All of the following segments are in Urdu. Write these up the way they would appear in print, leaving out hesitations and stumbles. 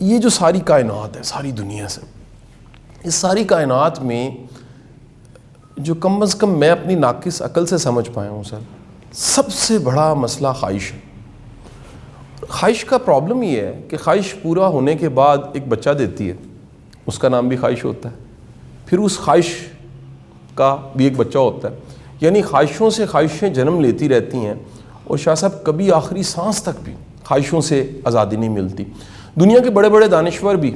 یہ جو ساری کائنات ہے ساری دنیا سے، اس ساری کائنات میں جو کم از کم میں اپنی ناقص عقل سے سمجھ پایا ہوں سر، سب سے بڑا مسئلہ خواہش ہے۔ خواہش کا پرابلم یہ ہے کہ خواہش پورا ہونے کے بعد ایک بچہ دیتی ہے، اس کا نام بھی خواہش ہوتا ہے، پھر اس خواہش کا بھی ایک بچہ ہوتا ہے، یعنی خواہشوں سے خواہشیں جنم لیتی رہتی ہیں، اور شاہ صاحب کبھی آخری سانس تک بھی خواہشوں سے آزادی نہیں ملتی۔ دنیا کے بڑے بڑے دانشور بھی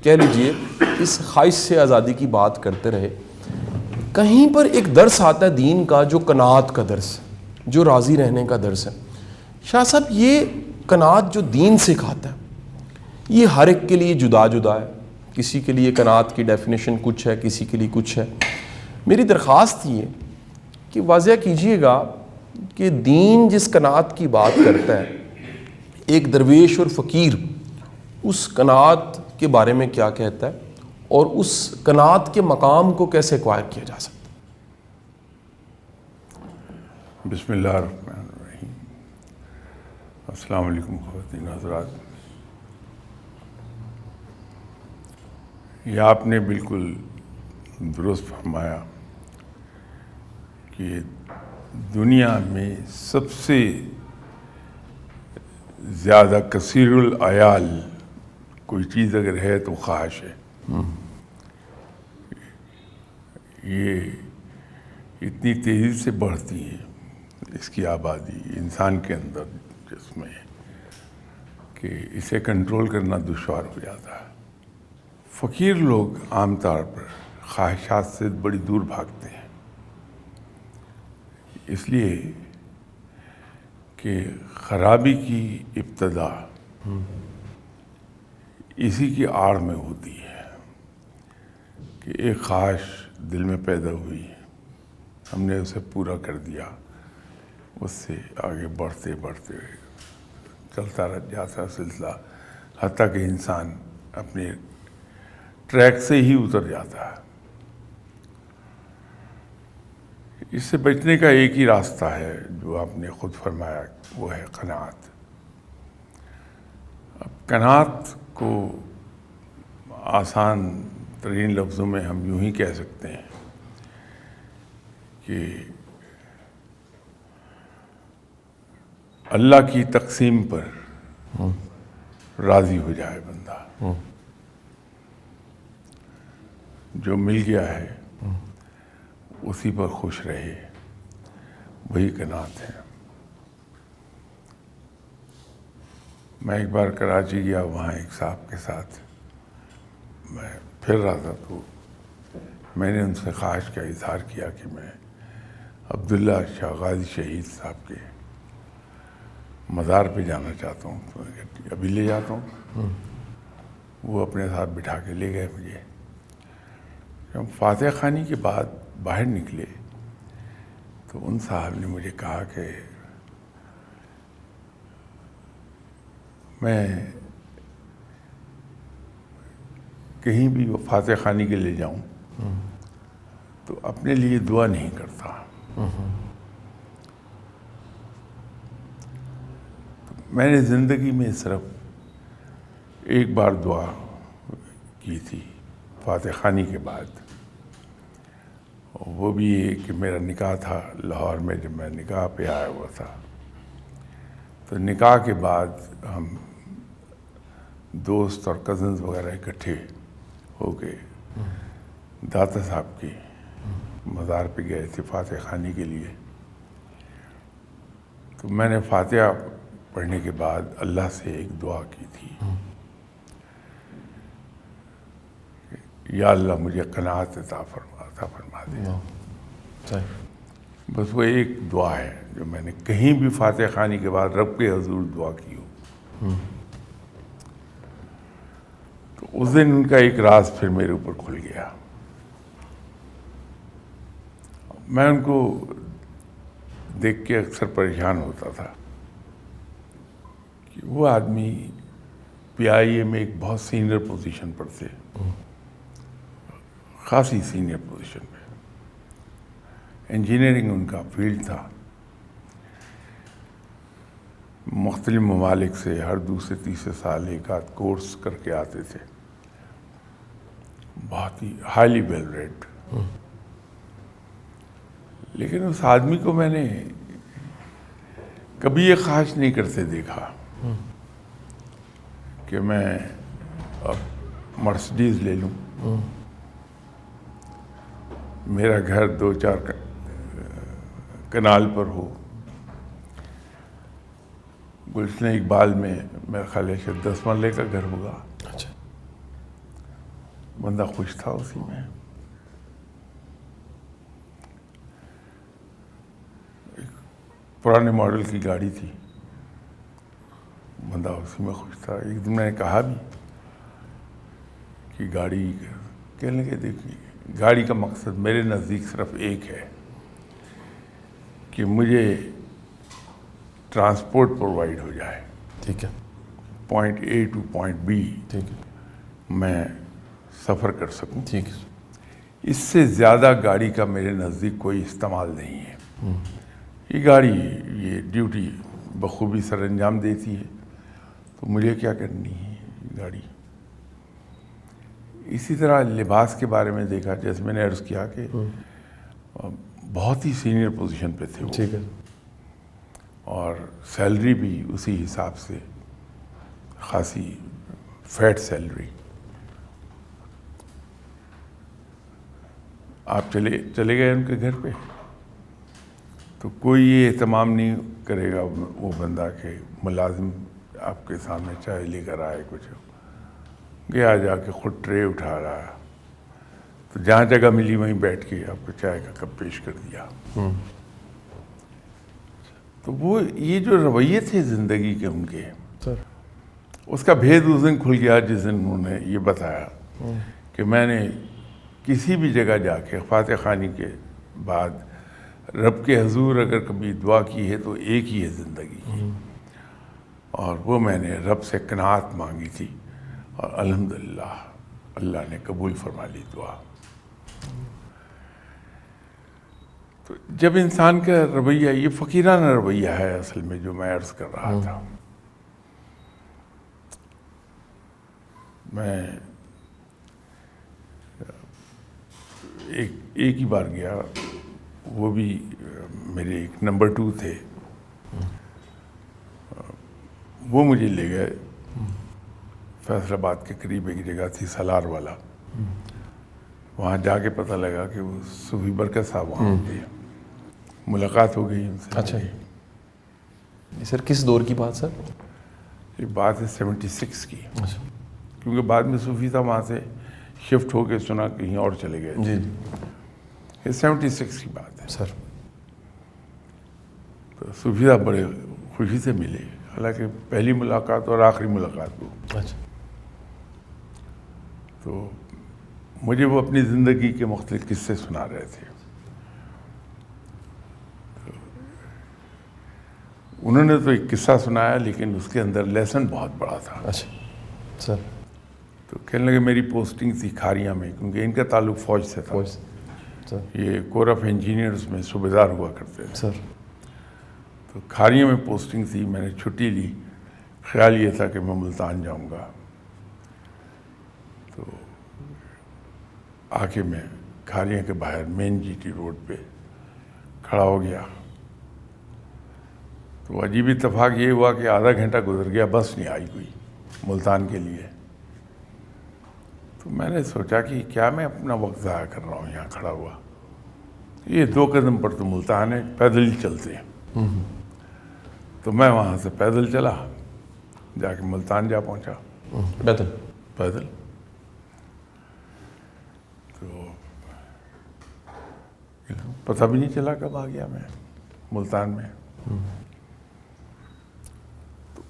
کہہ لیجئے اس خواہش سے آزادی کی بات کرتے رہے۔ کہیں پر ایک درس آتا ہے دین کا جو قناعت کا درس، جو راضی رہنے کا درس ہے۔ شاہ صاحب یہ قناعت جو دین سکھاتا ہے یہ ہر ایک کے لیے جدا جدا ہے، کسی کے لیے قناعت کی ڈیفینیشن کچھ ہے، کسی کے لیے کچھ ہے۔ میری درخواست یہ کہ واضح کیجئے گا کہ دین جس قناعت کی بات کرتا ہے، ایک درویش اور فقیر اس قناعت کے بارے میں کیا کہتا ہے، اور اس قناعت کے مقام کو کیسے ایکوائر کیا جا سکتا ہے؟ بسم اللہ الرحمن الرحیم۔ السلام علیکم خواتین حضرات۔ یہ آپ نے بالکل درست فرمایا کہ دنیا میں سب سے زیادہ کثیر العیال کوئی چیز اگر ہے تو خواہش ہے۔ یہ اتنی تیزی سے بڑھتی ہے اس کی آبادی انسان کے اندر جس میں کہ اسے کنٹرول کرنا دشوار ہو جاتا ہے۔ فقیر لوگ عام طور پر خواہشات سے بڑی دور بھاگتے ہیں، اس لیے کہ خرابی کی ابتدا اسی کی آڑ میں ہوتی ہے کہ ایک خواہش دل میں پیدا ہوئی، ہم نے اسے پورا کر دیا، اس سے آگے بڑھتے بڑھتے چلتا رہ جاتا سلسلہ، حتیٰ کہ انسان اپنے ٹریک سے ہی اتر جاتا ہے۔ اس سے بچنے کا ایک ہی راستہ ہے جو آپ نے خود فرمایا، وہ ہے قناعت۔ اب قناعت کو آسان ترین لفظوں میں ہم یوں ہی کہہ سکتے ہیں کہ اللہ کی تقسیم پر راضی ہو جائے بندہ، جو مل گیا ہے اسی پر خوش رہے، وہی قناعت ہے۔ میں ایک بار کراچی گیا، وہاں ایک صاحب کے ساتھ میں پھر رہا تھا، تو میں نے ان سے خواہش کا اظہار کیا کہ میں عبداللہ شاہ غازی شہید صاحب کے مزار پہ جانا چاہتا ہوں، تو میں کہا ابھی لے جاتا ہوں۔ وہ اپنے ساتھ بٹھا کے لے گئے مجھے۔ ہم فاتح خوانی کے بعد باہر نکلے تو ان صاحب نے مجھے کہا کہ میں کہیں بھی وہ فاتح خوانی کے لے جاؤں تو اپنے لیے دعا نہیں کرتا، میں نے زندگی میں صرف ایک بار دعا کی تھی فاتح خوانی کے بعد، وہ بھی یہ کہ میرا نکاح تھا لاہور میں، جب میں نکاح پہ آیا ہوا تھا تو نکاح کے بعد ہم دوست اور کزنز وغیرہ اکٹھے ہو کے داتا صاحب کی مزار پہ گئے تھے فاتح خوانی کے لیے۔ تو میں نے فاتحہ پڑھنے کے بعد اللہ سے ایک دعا کی تھی، یا اللہ مجھے قناعت عطا فرما دے۔ بس وہ ایک دعا ہے جو میں نے کہیں بھی فاتح خوانی کے بعد رب کے حضور دعا کی ہو۔ تو اس دن ان کا ایک راز پھر میرے اوپر کھل گیا۔ میں ان کو دیکھ کے اکثر پریشان ہوتا تھا کہ وہ آدمی PIA میں ایک بہت سینئر پوزیشن پر تھے، خاصی سینئر پوزیشن پہ، انجینئرنگ ان کا فیلڈ تھا، مختلف ممالک سے ہر دوسرے تیسرے سال ایک آدھ کورس کر کے آتے تھے، بہت ہی ہائیلی ویل ریڈ. لیکن اس آدمی کو میں نے کبھی یہ خواہش نہیں کرتے دیکھا کہ میں اب مرسڈیز لے لوں، میرا گھر 2-4 کنال پر ہو. گلشن اقبال میں میرا خیال ہے کہ 10 مرلے کا گھر ہوگا. اچھا. بندہ خوش تھا اسی میں. پرانے ماڈل کی گاڑی تھی، بندہ اسی میں خوش تھا. ایک دن میں نے کہا بھی کہ گاڑی، کہنے لگے دیکھیے گاڑی کا مقصد میرے نزدیک صرف ایک ہے کہ مجھے ٹرانسپورٹ پرووائڈ ہو جائے. ٹھیک ہے. Point A to point B ٹھیک ہے. میں سفر کر سکوں. ٹھیک ہے. اس سے زیادہ گاڑی کا میرے نزدیک کوئی استعمال نہیں ہے. یہ گاڑی یہ ڈیوٹی بخوبی سر انجام دیتی ہے، تو مجھے کیا کرنی ہے گاڑی. اسی طرح لباس کے بارے میں دیکھا، جیسے میں نے عرض کیا کہ بہت ہی سینئر پوزیشن پہ تھے وہ، ٹھیک ہے. اور سیلری بھی اسی حساب سے خاصی فیٹ سیلری. آپ چلے گئے ان کے گھر پہ تو کوئی یہ اہتمام نہیں کرے گا وہ بندہ کہ ملازم آپ کے سامنے چائے لے کر آئے، کچھ گیا جا کے خود ٹرے اٹھا رہا، تو جہاں جگہ ملی وہیں بیٹھ کے آپ کو چائے کا کپ پیش کر دیا. تو وہ یہ جو رویے تھے زندگی کے ان کے، اس کا بھید اس دن کھل گیا جس دن انہوں نے یہ بتایا کہ میں نے کسی بھی جگہ جا کے فاتح خوانی کے بعد رب کے حضور اگر کبھی دعا کی ہے تو ایک ہی ہے زندگی کی، اور وہ میں نے رب سے قناعت مانگی تھی، اور الحمدللہ اللہ نے قبول فرما لی دعا. تو جب انسان کا رویہ، یہ فقیرانہ رویہ ہے اصل میں جو میں عرض کر رہا تھا. میں ایک ہی بار گیا، وہ بھی میرے ایک نمبر 2 تھے، وہ مجھے لے گئے فیصل آباد کے قریب ایک جگہ تھی سالار والا. وہاں جا کے پتہ لگا کہ وہ صوفی برکت صاحب وہاں تھے. ملاقات ہو گئی ان سے. اچھا. سر کس دور کی بات سر؟ یہ بات ہے 76 کی. اچھا. کیونکہ بعد میں صوفی صاحب وہاں سے شفٹ ہو کے سنا کہیں اور چلے گئے. جی. یہ 76 کی بات ہے سر. تو صوفی صاحب بڑے خوشی سے ملے، حالانکہ پہلی ملاقات اور آخری ملاقات وہ. اچھا. تو مجھے وہ اپنی زندگی کے مختلف قصے سنا رہے تھے. انہوں نے تو ایک قصہ سنایا لیکن اس کے اندر لیسن بہت بڑا تھا. اچھا سر. تو کہنے لگے میری پوسٹنگ تھی کھاریاں میں، کیونکہ ان کا تعلق فوج سے تھا. سر. یہ کور آف انجینئرز میں صوبیدار ہوا کرتے تھے. سر. تو کھاریاں میں پوسٹنگ تھی، میں نے چھٹی لی، خیال یہ تھا کہ میں ملتان جاؤں گا. تو آ کے میں کھاریاں کے باہر مین جی ٹی روڈ پہ کھڑا ہو گیا. تو عجیب اتفاق یہ ہوا کہ آدھا گھنٹہ گزر گیا، بس نہیں آئی کوئی ملتان کے لیے. تو میں نے سوچا کہ کیا میں اپنا وقت ضائع کر رہا ہوں یہاں کھڑا ہوا، یہ 2 قدم پر تو ملتان ہے، پیدل ہی چلتے ہیں. تو میں وہاں سے پیدل چلا، جا کے ملتان جا پہنچا. پیدل. تو پتہ بھی نہیں چلا کب آ گیا میں ملتان میں. تو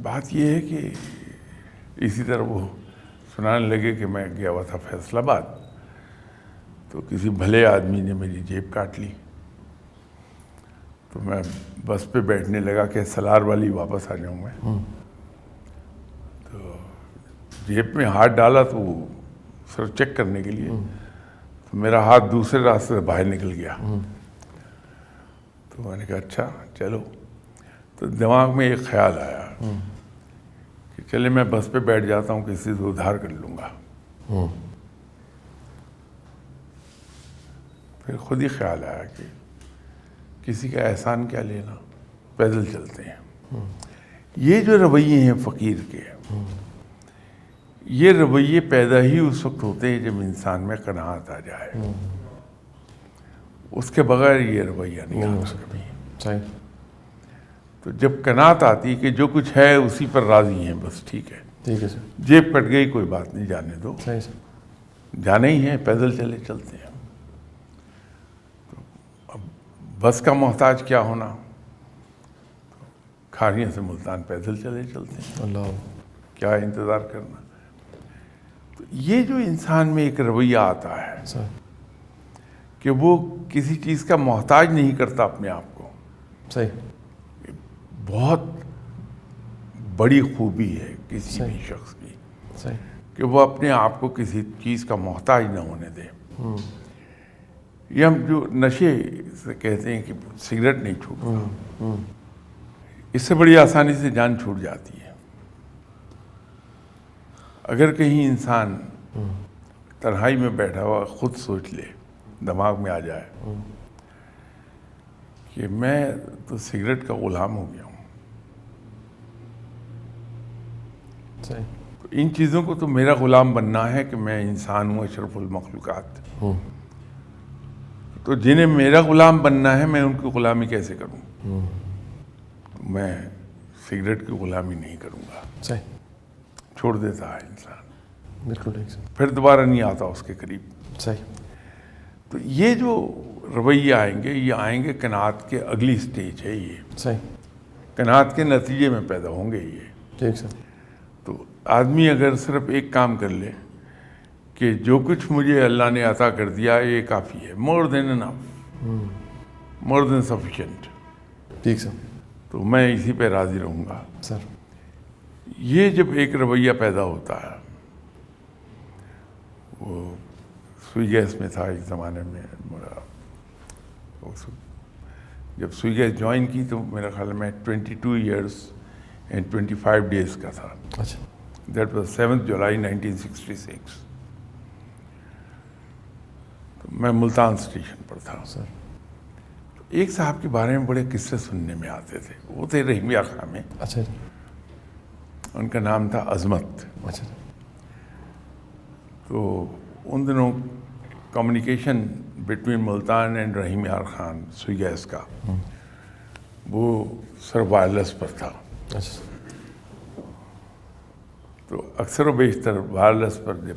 بات یہ ہے کہ اسی طرح وہ سنانے لگے کہ میں گیا ہوا تھا فیصل آباد، تو کسی بھلے آدمی نے میری جیب کاٹ لی. تو میں بس پہ بیٹھنے لگا کہ سالار والی واپس آ جاؤں میں. تو جیب میں ہاتھ ڈالا تو وہ سر چیک کرنے کے لیے، تو میرا ہاتھ دوسرے راستے سے باہر نکل گیا. تو میں نے کہا اچھا چلو. تو تو دماغ میں ایک خیال آیا کہ چلے میں بس پہ بیٹھ جاتا ہوں، کسی سے ادھار کر لوں گا. پھر خود ہی خیال آیا کہ کسی کا احسان کیا لینا، پیدل چلتے ہیں. یہ جو رویے ہیں فقیر کے، یہ رویے پیدا ہی اس وقت ہوتے ہیں جب انسان میں قناعت آ جائے. اس کے بغیر یہ رویہ نہیں آتا کبھی. صحیح. تو جب قناعت آتی کہ جو کچھ ہے اسی پر راضی ہیں، بس ٹھیک ہے، ٹھیک ہے سر. جیب کٹ گئی کوئی بات نہیں، جانے دو، صحیح سر. جانے ہی ہیں، پیدل چلتے ہیں. تو اب بس کا محتاج کیا ہونا، کھاریاں سے ملتان پیدل چلتے ہیں، اللہ. کیا انتظار کرنا. تو یہ جو انسان میں ایک رویہ آتا ہے سر. کہ وہ کسی چیز کا محتاج نہیں کرتا اپنے آپ کو، صحیح. بہت بڑی خوبی ہے کسی بھی شخص کی، صحیح. کہ وہ اپنے آپ کو کسی چیز کا محتاج نہ ہونے دے. یہ ہم جو نشے سے کہتے ہیں کہ سگریٹ نہیں چھوٹتا، اس سے بڑی آسانی سے جان چھوٹ جاتی ہے. اگر کہیں انسان تنہائی میں بیٹھا ہوا خود سوچ لے، دماغ میں آ جائے کہ میں تو سگریٹ کا غلام ہو گیا ہوں، صحیح. تو ان چیزوں کو تو میرا غلام بننا ہے کہ میں انسان ہوں، اشرف المخلوقات. تو جنہیں میرا غلام بننا ہے، میں ان کی غلامی کیسے کروں؟ میں سگریٹ کی غلامی نہیں کروں گا. صحیح. چھوڑ دیتا ہے انسان، بالکل ٹھیک سر. پھر دوبارہ نہیں آتا اس کے قریب. صحیح. تو یہ جو رویے آئیں گے، یہ آئیں گے قناعت کے اگلی سٹیج ہے. یہ صحیح. قناعت کے نتیجے میں پیدا ہوں گے یہ. ٹھیک سر. تو آدمی اگر صرف ایک کام کر لے کہ جو کچھ مجھے اللہ نے عطا کر دیا یہ کافی ہے، مور دین انف، مور دین سفیشینٹ، ٹھیک سر. تو میں اسی پہ راضی رہوں گا. سر. یہ جب ایک رویہ پیدا ہوتا ہے، وہ سوئی گیس میں تھا ایک زمانے میں، جب سوئی گیس جوائن کی تو میرا خیال میں 22 ایئرس اینڈ 25 ڈیز کا تھا. اچھا. دیٹ واز 7 جولائی 1966. تو میں ملتان اسٹیشن پر تھا. سر. ایک صاحب کے بارے میں بڑے قصے سننے میں آتے تھے، وہ تھے رحیمیہ خان میں، اچھا. ان کا نام تھا عظمت. اچھا. تو ان دنوں کمیونیکیشن بٹوین ملتان اینڈ رحیم یار خان سوئی گیس کا وہ صرف وائرلیس پر تھا. اچھا. تو اکثر و بیشتر وائرلیس پر جب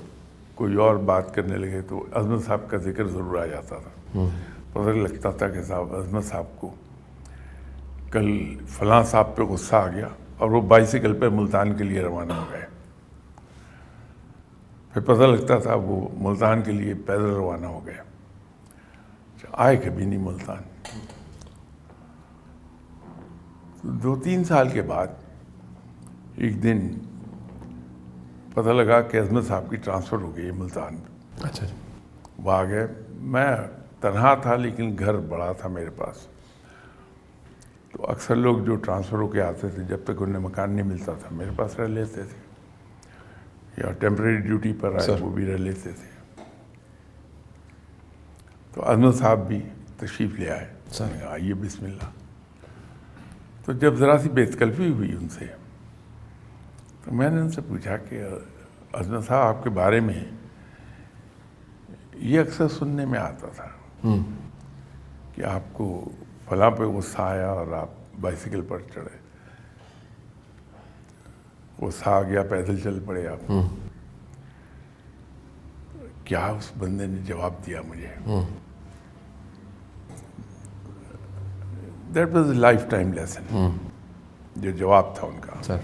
کوئی اور بات کرنے لگے تو عظمت صاحب کا ذکر ضرور آ جاتا تھا. پتہ لگتا تھا کہ صاحب عظمت صاحب کو کل فلاں صاحب پہ غصہ آ گیا اور وہ بائیسیکل پہ ملتان کے لیے روانہ ہو گئے. پھر پتہ لگتا تھا وہ ملتان کے لیے پیدل روانہ ہو گئے. آئے کبھی نہیں ملتان. 2-3 سال کے بعد ایک دن پتہ لگا کہ عظمت صاحب کی ٹرانسفر ہو گئی ملتان. اچھا. وہ آ گئے. میں تنہا تھا لیکن گھر بڑا تھا میرے پاس. تو اکثر لوگ جو ٹرانسفر ہو کے آتے تھے جب تک انہیں مکان نہیں ملتا تھا میرے پاس رہ لیتے تھے، یا ٹیمپریری ڈیوٹی پر آئے وہ بھی رہ لیتے تھے. تو عظمت صاحب بھی تشریف لے آئے. آئیے بسم اللہ. تو جب ذرا سی بے تکلفی ہوئی ان سے تو میں نے ان سے پوچھا کہ عظمت صاحب آپ کے بارے میں یہ اکثر سننے میں آتا تھا کہ آپ کو فلاں پہ غصہ آیا اور آپ بائیسیکل پر چڑھے، غصہ آ گیا پیدل چل پڑے آپ. کیا اس بندے نے جواب دیا مجھے؟ That was a life time lesson. جو جواب تھا ان کا، سر.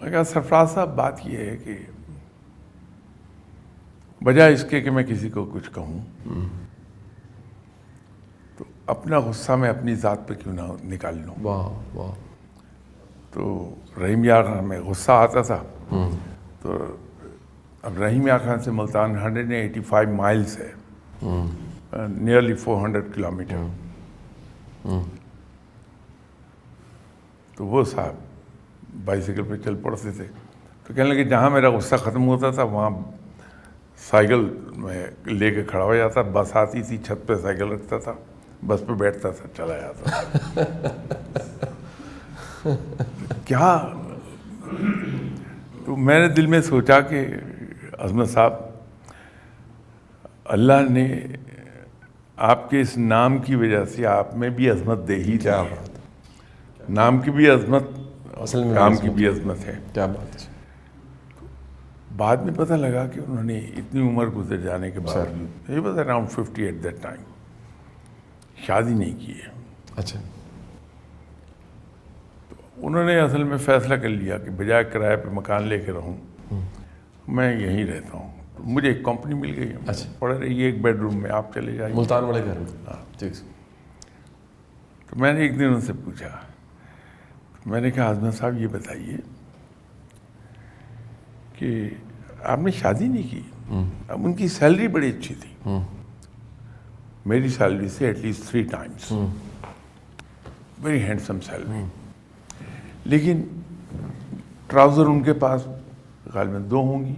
میں کہا سرفراز صاحب بات یہ ہے کہ بجائے اس کے کہ میں کسی کو کچھ کہوں تو اپنا غصہ میں اپنی ذات پہ کیوں نہ نکال لوں. واہ واہ. تو رحیم یار خان میں غصہ آتا تھا. تو اب رحیم یار خان سے ملتان 185 مائلز ہے، نیئرلی 400 کلومیٹر. تو وہ صاحب بائیسیکل پہ چل پڑتے تھے. تو کہنے لگے جہاں میرا غصہ ختم ہوتا تھا وہاں سائیکل میں لے کے کھڑا ہو جاتا, بس آتی تھی چھت پہ سائیکل رکھتا تھا, بس پہ بیٹھتا تھا, چلا جاتا. کیا تو میں نے دل میں سوچا کہ عظمت صاحب, اللہ نے آپ کے اس نام کی وجہ سے آپ میں بھی عظمت دے ہی. کیا بات, نام کی بھی عظمت, اصل میں کام کی بھی عظمت ہے. کیا بات ہے. بعد میں پتہ لگا کہ انہوں نے اتنی عمر گزر جانے کے باوجود, یہ بتا اراؤنڈ 50 ایٹ دیٹ ٹائم, شادی نہیں کی ہے. اچھا. انہوں نے اصل میں فیصلہ کر لیا کہ بجائے کرائے پہ مکان لے کے رہوں, میں یہیں رہتا ہوں. مجھے ایک کمپنی مل گئی ہے, پڑھ رہی ہے ایک بیڈ روم میں, آپ چلے جائیے. ملتان والے گھر میں. ہاں ٹھیک. تو میں نے ایک دن ان سے پوچھا, میں نے کہا عظمت صاحب یہ بتائیے کہ آپ نے شادی نہیں کی. اب ان کی سیلری بڑی اچھی تھی, میری سیلری سے at least 3 times, very handsome salary. لیکن ٹراؤزر ان کے پاس غالباً 2 ہوں گی,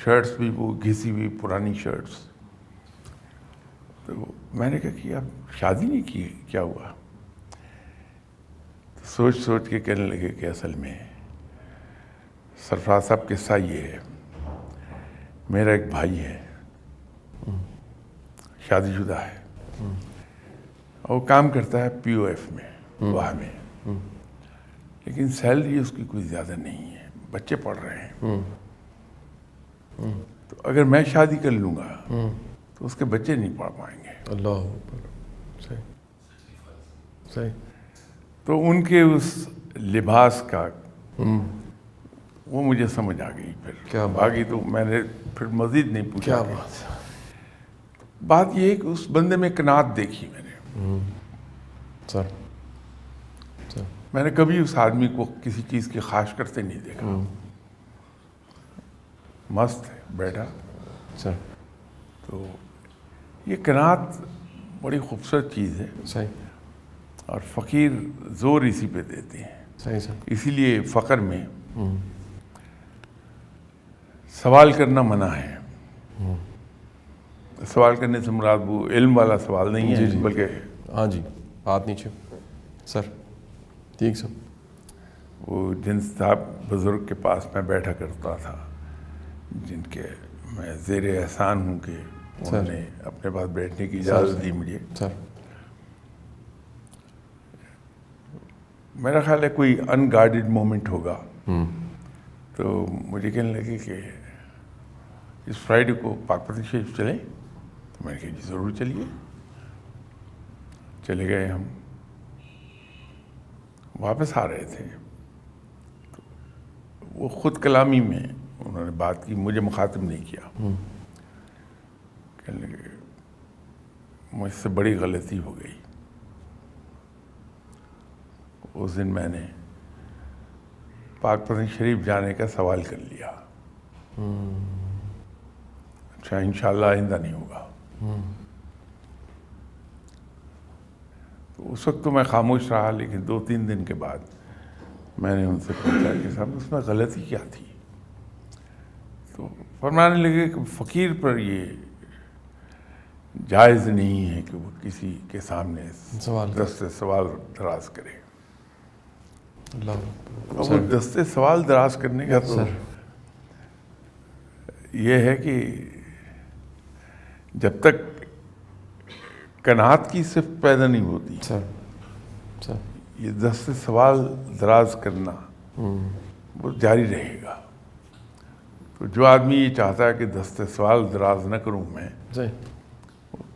شرٹس بھی وہ گھسی ہوئی پرانی شرٹس. تو میں نے کہا کہ آپ شادی نہیں کی, کیا ہوا؟ تو سوچ سوچ کے کہنے لگے کہ اصل میں سرفراز صاحب قصہ یہ ہے, میرا ایک بھائی ہے, شادی شدہ ہے, اور کام کرتا ہے POF میں, وہاں میں, لیکن سیلری اس کی کوئی زیادہ نہیں ہے, بچے پڑھ رہے ہیں. تو اگر میں شادی کر لوں گا تو اس کے بچے نہیں پڑھ پائیں گے. اللہ اکبر. صحیح صحیح. تو ان کے اس لباس کا وہ مجھے سمجھ آ گئی. پھر باقی تو میں نے پھر مزید نہیں پوچھا. کیا بات. بات یہ ہے کہ اس بندے میں قناعت دیکھی میں نے. سر میں نے کبھی اس آدمی کو کسی چیز کی خواہش کرتے نہیں دیکھا. مست ہے بیٹھا. سر تو یہ قناعت بڑی خوبصورت چیز ہے. صحیح. اور فقیر زور اسی پہ دیتے ہیں. صحیح سر. اسی لیے فقر میں سوال کرنا منع ہے. سوال کرنے سے مراد وہ علم والا سوال نہیں ہے, بلکہ ہاں جی ہاتھ نیچے. سر ٹھیک سر. وہ جن صاحب بزرگ کے پاس میں بیٹھا کرتا تھا, جن کے میں زیر احسان ہوں کہ انہوں نے اپنے پاس بیٹھنے کی اجازت دی مجھے. سر میرا خیال ہے کوئی ان گارڈڈ مومنٹ ہوگا, تو مجھے کہنے لگے کہ اس فرائیڈے کو پاک پتن شریف چلیں. تو میں نے کہا جی ضرور چلیے. چلے گئے ہم. واپس آ رہے تھے تو وہ خود کلامی میں انہوں نے بات کی, مجھے مخاطب نہیں کیا. کہنے لگے مجھ سے بڑی غلطی ہو گئی. اس دن میں نے پاک پتن شریف جانے کا سوال کر لیا. اچھا انشاءاللہ آئندہ نہیں ہوگا. تو اس وقت تو میں خاموش رہا, لیکن 2-3 دن کے بعد میں نے ان سے پوچھا کہ صاحب اس میں غلطی کیا تھی. تو فرمانے لگے کہ فقیر پر یہ جائز نہیں ہے کہ وہ کسی کے سامنے دست سوال دراز کرے. اور وہ دست سوال دراز کرنے کا تو یہ ہے کہ جب تک قناعت کی صفت پیدا نہیں ہوتی, یہ دست سوال دراز کرنا وہ جاری رہے گا. تو جو آدمی یہ چاہتا ہے کہ دست سوال دراز نہ کروں میں,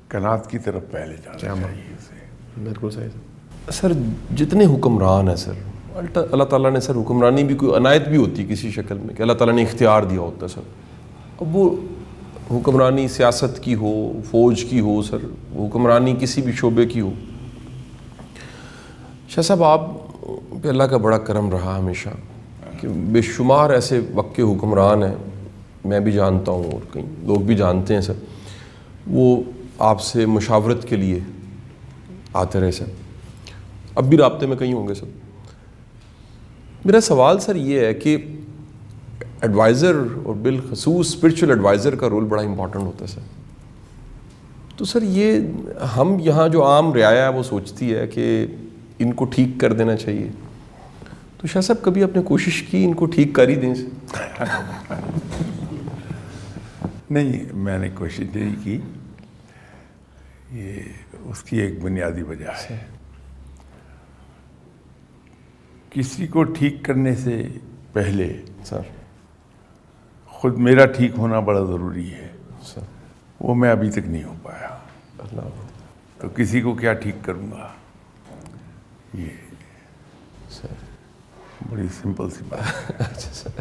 قناعت کی طرف پہلے جانا چاہیے اسے. بالکل صحیح. سر جتنے حکمران ہیں سر, اللہ تعالیٰ نے سر حکمرانی بھی کوئی عنایت بھی ہوتی ہے کسی شکل میں کہ اللہ تعالیٰ نے اختیار دیا ہوتا ہے سر. اب وہ حکمرانی سیاست کی ہو, فوج کی ہو, سر حکمرانی کسی بھی شعبے کی ہو. شاہ صاحب آپ پہ اللہ کا بڑا کرم رہا ہمیشہ کہ بے شمار ایسے وقت کے حکمران ہیں, میں بھی جانتا ہوں اور کئی لوگ بھی جانتے ہیں سر, وہ آپ سے مشاورت کے لیے آتے رہے سر. اب بھی رابطے میں کہیں ہوں گے سب. میرا سوال سر یہ ہے کہ ایڈوائزر اور بالخصوص اسپرچل ایڈوائزر کا رول بڑا امپورٹنٹ ہوتا ہے سر. تو سر یہ ہم یہاں جو عام رعایا ہے وہ سوچتی ہے کہ ان کو ٹھیک کر دینا چاہیے, تو شاہ صاحب کبھی آپ نے کوشش کی ان کو ٹھیک کر ہی دیں سر؟ نہیں, میں نے کوشش نہیں کی. یہ اس کی ایک بنیادی وجہ ہے, کسی کو ٹھیک کرنے سے پہلے سر خود میرا ٹھیک ہونا بڑا ضروری ہے. سر وہ میں ابھی تک نہیں ہو پایا, اللہ تو کسی کو کیا ٹھیک کروں گا. یہ سر بڑی سمپل سی بات ہے. اچھا سر.